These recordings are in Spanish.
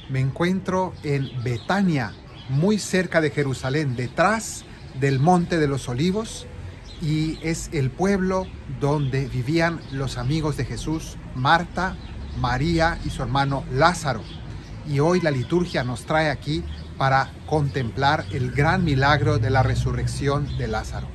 Me encuentro en Betania, muy cerca de Jerusalén, detrás del Monte de los Olivos, y es el pueblo donde vivían los amigos de Jesús, Marta, María y su hermano Lázaro. Y hoy la liturgia nos trae aquí para contemplar el gran milagro de la resurrección de Lázaro.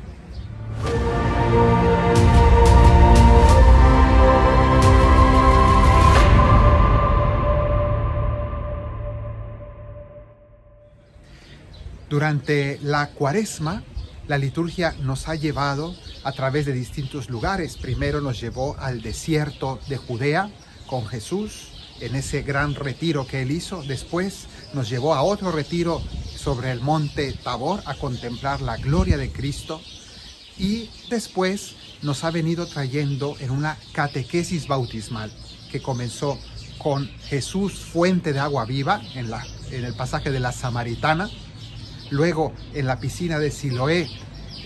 Durante la Cuaresma, la liturgia nos ha llevado a través de distintos lugares. Primero nos llevó al desierto de Judea con Jesús, en ese gran retiro que él hizo. Después nos llevó a otro retiro sobre el monte Tabor a contemplar la gloria de Cristo. Y después nos ha venido trayendo en una catequesis bautismal que comenzó con Jesús, fuente de agua viva, en el pasaje de la Samaritana. Luego, en la piscina de Siloé,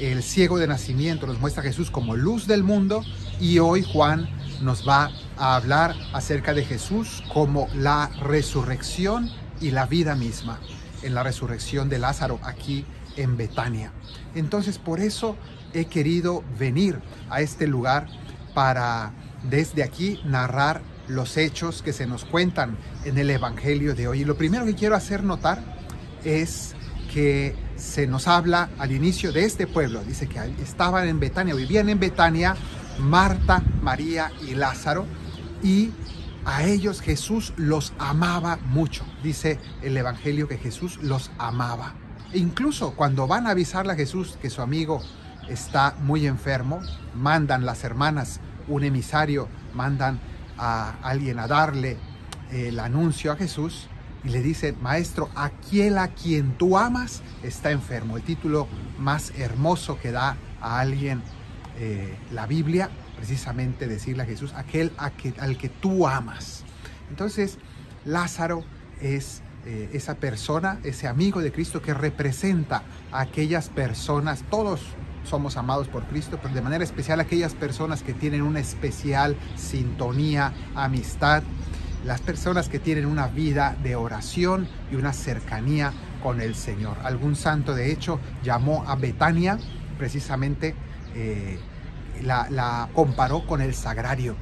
el ciego de nacimiento nos muestra a Jesús como luz del mundo. Y hoy Juan nos va a hablar acerca de Jesús como la resurrección y la vida misma, en la resurrección de Lázaro aquí en Betania. Entonces, por eso he querido venir a este lugar para desde aquí narrar los hechos que se nos cuentan en el Evangelio de hoy. Y lo primero que quiero hacer notar es que se nos habla al inicio de este pueblo. Dice que estaban en Betania, vivían en Betania Marta, María y Lázaro, y a ellos Jesús los amaba mucho. Dice el Evangelio que Jesús los amaba. E incluso cuando van a avisarle a Jesús que su amigo está muy enfermo, mandan las hermanas un emisario, mandan a alguien a darle el anuncio a Jesús y le dicen: Maestro, aquel a quien tú amas está enfermo. El título más hermoso que da a alguien la Biblia, precisamente decirle a Jesús: aquel al que tú amas. Entonces Lázaro es esa persona, ese amigo de Cristo que representa a aquellas personas. Todos somos amados por Cristo, pero de manera especial aquellas personas que tienen una especial sintonía, amistad, las personas que tienen una vida de oración y una cercanía con el Señor. Algún santo, de hecho, llamó a Betania, precisamente la comparó con el sagrario,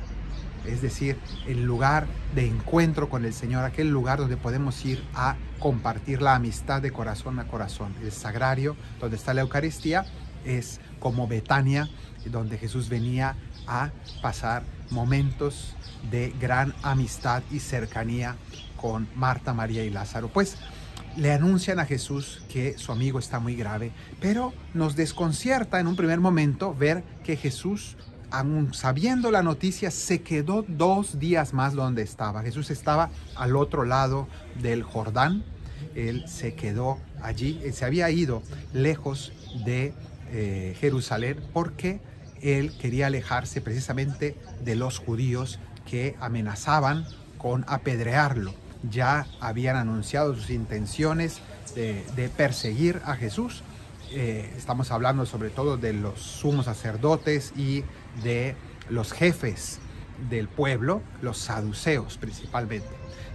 es decir, el lugar de encuentro con el Señor, aquel lugar donde podemos ir a compartir la amistad de corazón a corazón. El sagrario, donde está la Eucaristía, es como Betania, donde Jesús venía a pasar momentos de gran amistad y cercanía con Marta, María y Lázaro. Pues le anuncian a Jesús que su amigo está muy grave, pero nos desconcierta en un primer momento ver que Jesús, aun sabiendo la noticia, se quedó 2 días más donde estaba. Jesús estaba al otro lado del Jordán. Él se quedó allí. Él se había ido lejos de Jerusalén porque él quería alejarse precisamente de los judíos que amenazaban con apedrearlo. Ya habían anunciado sus intenciones de perseguir a Jesús. Estamos hablando sobre todo de los sumos sacerdotes y de los jefes del pueblo, los saduceos principalmente.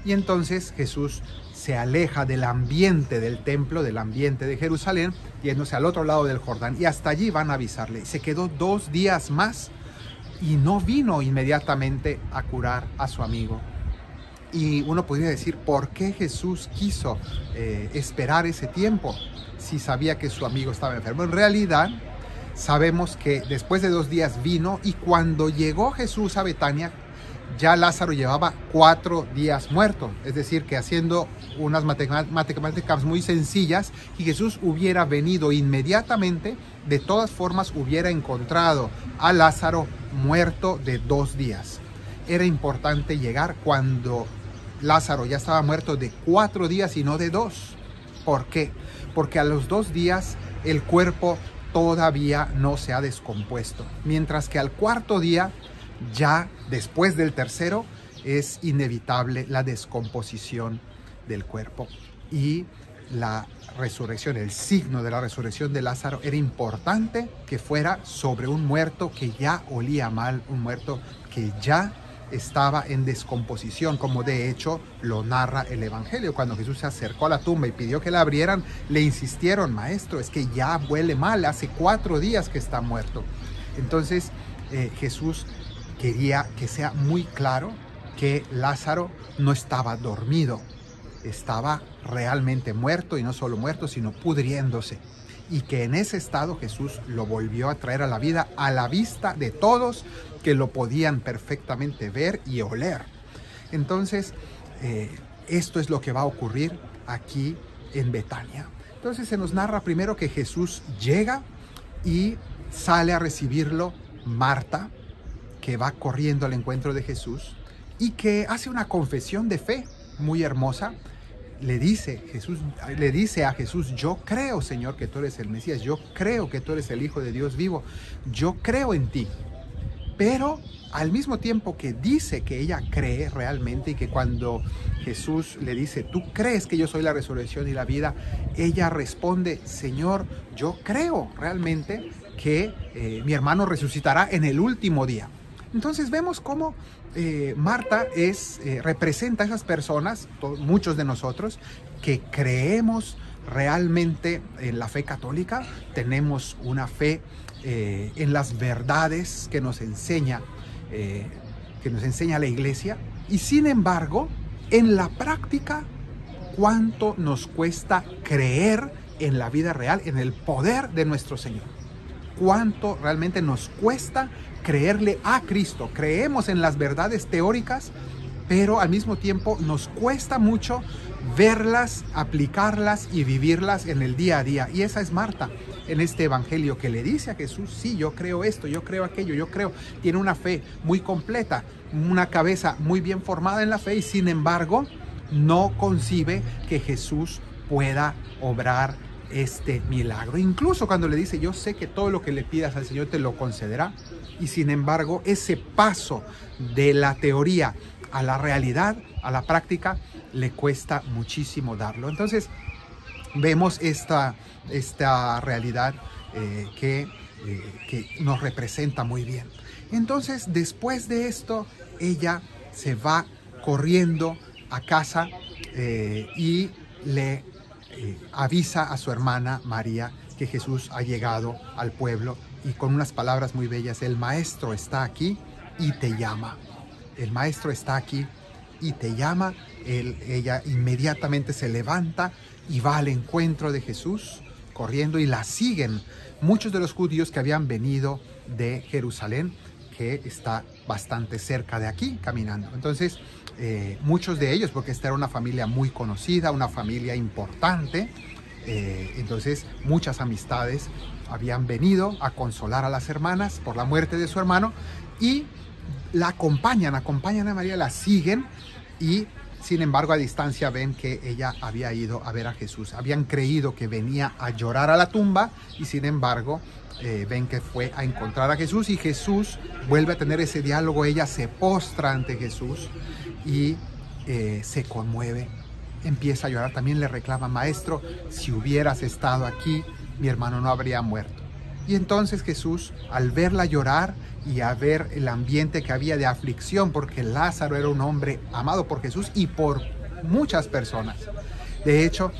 Y entonces Jesús se aleja del ambiente del templo, del ambiente de Jerusalén, yéndose al otro lado del Jordán, y hasta allí van a avisarle. Se quedó 2 días más y no vino inmediatamente a curar a su amigo. Y uno podría decir: ¿por qué Jesús quiso esperar ese tiempo si sabía que su amigo estaba enfermo? En realidad sabemos que después de 2 días vino, y cuando llegó Jesús a Betania, ya Lázaro llevaba 4 días muerto. Es decir, que haciendo unas matemáticas muy sencillas, y Jesús hubiera venido inmediatamente, de todas formas hubiera encontrado a Lázaro muerto de 2 días. Era importante llegar cuando Lázaro ya estaba muerto de 4 días y no de 2. ¿Por qué? Porque a los 2 días el cuerpo todavía no se ha descompuesto, mientras que al 4.º día, ya después del 3.º, es inevitable la descomposición del cuerpo. Y la resurrección, el signo de la resurrección de Lázaro, era importante que fuera sobre un muerto que ya olía mal, un muerto que ya estaba en descomposición, como de hecho lo narra el Evangelio. Cuando Jesús se acercó a la tumba y pidió que la abrieran, le insistieron: maestro, es que ya huele mal, hace 4 días que está muerto. Entonces Jesús quería que sea muy claro que Lázaro no estaba dormido, estaba realmente muerto, y no solo muerto, sino pudriéndose. Y que en ese estado Jesús lo volvió a traer a la vida a la vista de todos, que lo podían perfectamente ver y oler. Entonces, esto es lo que va a ocurrir aquí en Betania. Entonces se nos narra primero que Jesús llega y sale a recibirlo Marta, que va corriendo al encuentro de Jesús y que hace una confesión de fe muy hermosa. Le dice a Jesús: yo creo, Señor, que tú eres el Mesías, yo creo que tú eres el Hijo de Dios vivo, yo creo en ti. Pero al mismo tiempo que dice que ella cree realmente, y que cuando Jesús le dice: tú crees que yo soy la resurrección y la vida, ella responde: Señor, yo creo realmente que mi hermano resucitará en el último día. Entonces vemos cómo Marta representa a esas personas, muchos de nosotros, que creemos realmente en la fe católica, tenemos una fe en las verdades que nos enseña la Iglesia, y sin embargo, en la práctica, ¿cuánto nos cuesta creer en la vida real, en el poder de nuestro Señor? ¿Cuánto realmente nos cuesta creerle a Cristo? Creemos en las verdades teóricas, pero al mismo tiempo nos cuesta mucho verlas, aplicarlas y vivirlas en el día a día. Y esa es Marta en este Evangelio, que le dice a Jesús: sí, yo creo esto, yo creo aquello, yo creo. Tiene una fe muy completa, una cabeza muy bien formada en la fe, y sin embargo no concibe que Jesús pueda obrar este milagro. Incluso cuando le dice: yo sé que todo lo que le pidas al Señor te lo concederá, y sin embargo ese paso de la teoría a la realidad, a la práctica, le cuesta muchísimo darlo. Entonces vemos esta realidad que nos representa muy bien. Entonces, después de esto, ella se va corriendo a casa y le avisa a su hermana María que Jesús ha llegado al pueblo, y con unas palabras muy bellas: el maestro está aquí y te llama. El maestro está aquí y te llama. Ella inmediatamente se levanta y va al encuentro de Jesús corriendo, y la siguen muchos de los judíos que habían venido de Jerusalén, que está bastante cerca de aquí, caminando. Entonces muchos de ellos, porque esta era una familia muy conocida, una familia importante, entonces muchas amistades habían venido a consolar a las hermanas por la muerte de su hermano, y la acompañan a María, la siguen, y sin embargo a distancia ven que ella había ido a ver a Jesús. Habían creído que venía a llorar a la tumba, y sin embargo ven que fue a encontrar a Jesús, y Jesús vuelve a tener ese diálogo. Ella se postra ante Jesús y se conmueve, empieza a llorar. También le reclama: maestro, si hubieras estado aquí, mi hermano no habría muerto. Y entonces Jesús, al verla llorar y a ver el ambiente que había de aflicción, porque Lázaro era un hombre amado por Jesús y por muchas personas. De hecho,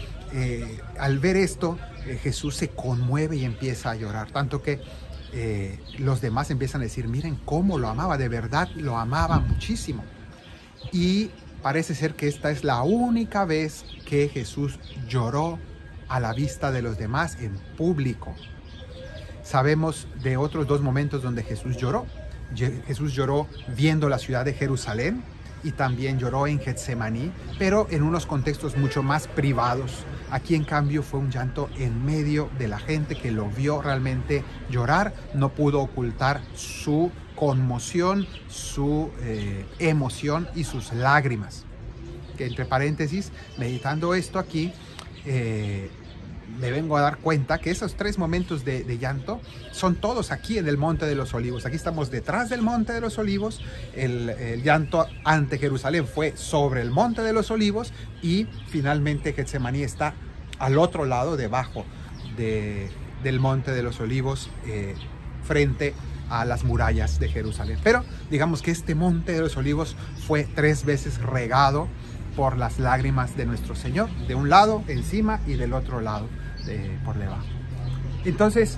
al ver esto, Jesús se conmueve y empieza a llorar, tanto que los demás empiezan a decir: miren cómo lo amaba, de verdad lo amaba muchísimo. Y parece ser que esta es la única vez que Jesús lloró a la vista de los demás en público. Sabemos de otros 2 momentos donde Jesús lloró. Jesús lloró viendo la ciudad de Jerusalén, y también lloró en Getsemaní, pero en unos contextos mucho más privados. Aquí, en cambio, fue un llanto en medio de la gente que lo vio realmente llorar. No pudo ocultar su conmoción, su emoción y sus lágrimas. Que, entre paréntesis, meditando esto aquí, me vengo a dar cuenta que esos 3 momentos de llanto son todos aquí en el Monte de los Olivos. Aquí estamos detrás del Monte de los Olivos. El llanto ante Jerusalén fue sobre el Monte de los Olivos, y finalmente Getsemaní está al otro lado, debajo del Monte de los Olivos, frente a las murallas de Jerusalén. Pero digamos que este monte de los olivos fue 3 veces regado por las lágrimas de nuestro Señor, de un lado encima y del otro lado por debajo. Entonces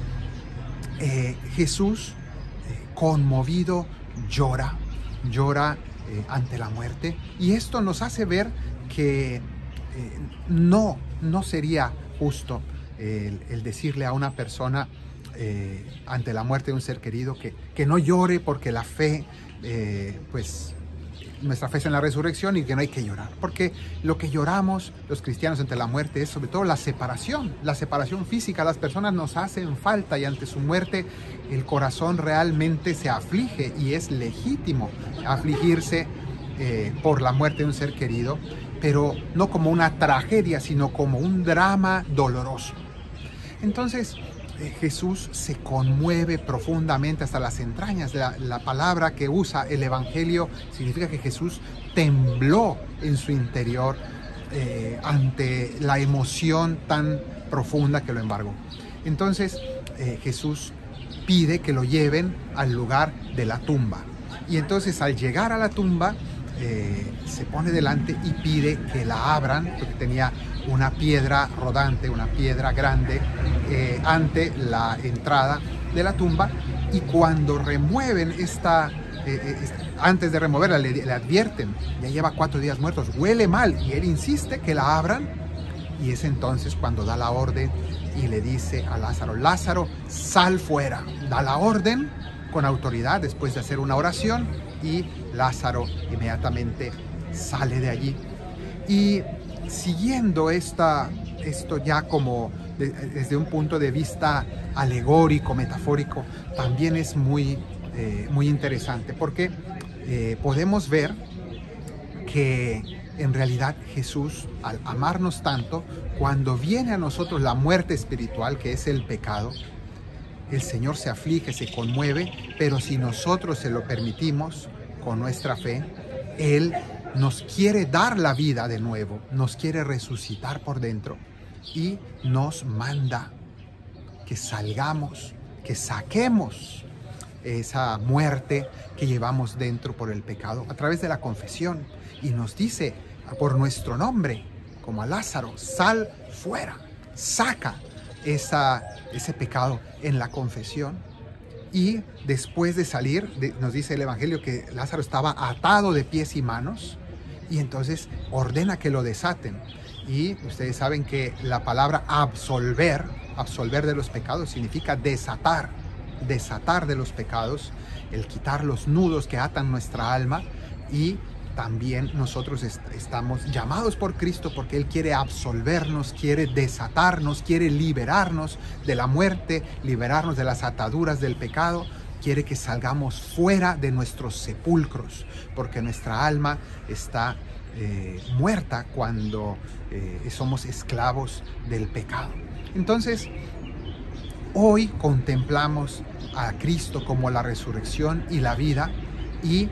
Jesús, conmovido, llora ante la muerte, y esto nos hace ver que no sería justo el decirle a una persona ante la muerte de un ser querido que no llore, porque la fe, pues nuestra fe es en la resurrección, y que no hay que llorar, porque lo que lloramos los cristianos ante la muerte es sobre todo la separación física. Las personas nos hacen falta, y ante su muerte el corazón realmente se aflige, y es legítimo afligirse por la muerte de un ser querido, pero no como una tragedia, sino como un drama doloroso. Entonces Jesús se conmueve profundamente hasta las entrañas. La palabra que usa el Evangelio significa que Jesús tembló en su interior ante la emoción tan profunda que lo embargó. Entonces Jesús pide que lo lleven al lugar de la tumba, y entonces al llegar a la tumba se pone delante y pide que la abran, porque tenía una piedra rodante, una piedra grande ante la entrada de la tumba, y cuando remueven antes de removerla le advierten: ya lleva 4 días muertos, huele mal, y él insiste que la abran, y es entonces cuando da la orden y le dice a Lázaro: Lázaro, sal fuera. Da la orden con autoridad después de hacer una oración, y Lázaro inmediatamente sale de allí. Y siguiendo esto ya como desde un punto de vista alegórico, metafórico, también es muy interesante, porque podemos ver que en realidad Jesús, al amarnos tanto, cuando viene a nosotros la muerte espiritual, que es el pecado, el Señor se aflige, se conmueve, pero si nosotros se lo permitimos con nuestra fe, Él nos quiere dar la vida de nuevo, nos quiere resucitar por dentro, y nos manda que salgamos, que saquemos esa muerte que llevamos dentro por el pecado a través de la confesión, y nos dice por nuestro nombre, como a Lázaro: sal fuera, saca ese pecado en la confesión. Y después de salir, nos dice el Evangelio que Lázaro estaba atado de pies y manos, y entonces ordena que lo desaten. Y ustedes saben que la palabra absolver de los pecados significa desatar de los pecados, el quitar los nudos que atan nuestra alma. Y también nosotros estamos llamados por Cristo, porque Él quiere absolvernos, quiere desatarnos, quiere liberarnos de la muerte, liberarnos de las ataduras del pecado. Quiere que salgamos fuera de nuestros sepulcros, porque nuestra alma está muerta cuando somos esclavos del pecado. Entonces, hoy contemplamos a Cristo como la resurrección y la vida, y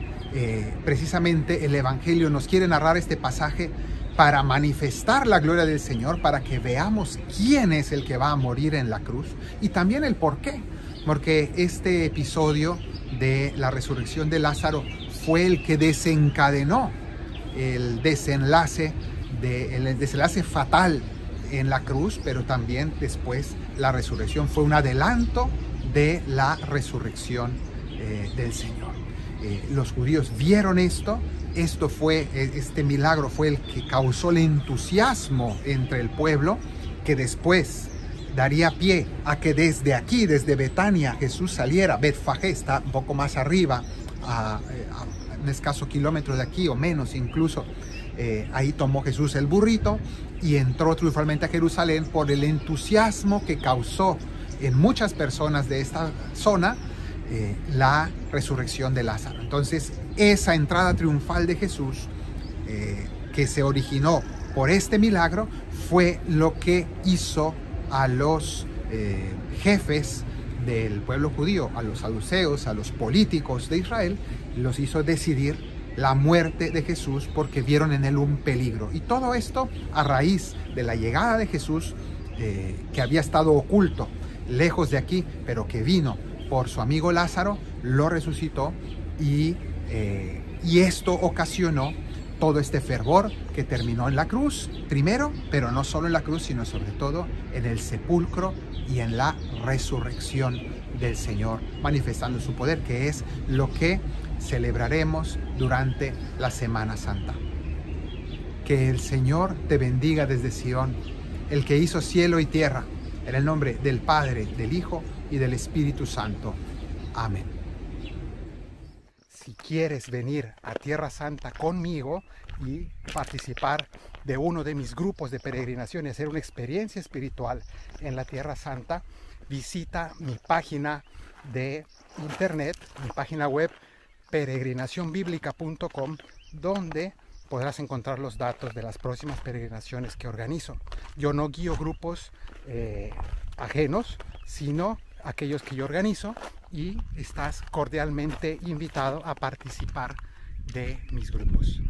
precisamente el Evangelio nos quiere narrar este pasaje para manifestar la gloria del Señor, para que veamos quién es el que va a morir en la cruz, y también el por qué. Porque este episodio de la resurrección de Lázaro fue el que desencadenó el desenlace fatal en la cruz, pero también después la resurrección fue un adelanto de la resurrección del Señor. Los judíos vieron este milagro fue el que causó el entusiasmo entre el pueblo, que después daría pie a que desde aquí, desde Betania, Jesús saliera. Betfagé está un poco más arriba, a un escaso kilómetro de aquí, o menos incluso. Ahí tomó Jesús el burrito y entró triunfalmente a Jerusalén por el entusiasmo que causó en muchas personas de esta zona la resurrección de Lázaro. Entonces, esa entrada triunfal de Jesús, que se originó por este milagro, fue lo que hizo a los jefes del pueblo judío, a los saduceos, a los políticos de Israel, los hizo decidir la muerte de Jesús, porque vieron en él un peligro. Y todo esto a raíz de la llegada de Jesús, que había estado oculto lejos de aquí, pero que vino por su amigo Lázaro, lo resucitó y esto ocasionó todo este fervor que terminó en la cruz primero, pero no solo en la cruz, sino sobre todo en el sepulcro y en la resurrección del Señor, manifestando su poder, que es lo que celebraremos durante la Semana Santa. Que el Señor te bendiga desde Sion, el que hizo cielo y tierra, en el nombre del Padre, del Hijo y del Espíritu Santo. Amén. Si quieres venir a Tierra Santa conmigo y participar de uno de mis grupos de peregrinación y hacer una experiencia espiritual en la Tierra Santa, visita mi página de internet, mi página web peregrinacionbiblica.com, donde podrás encontrar los datos de las próximas peregrinaciones que organizo. Yo no guío grupos ajenos, sino aquellos que yo organizo, y estás cordialmente invitado a participar de mis grupos.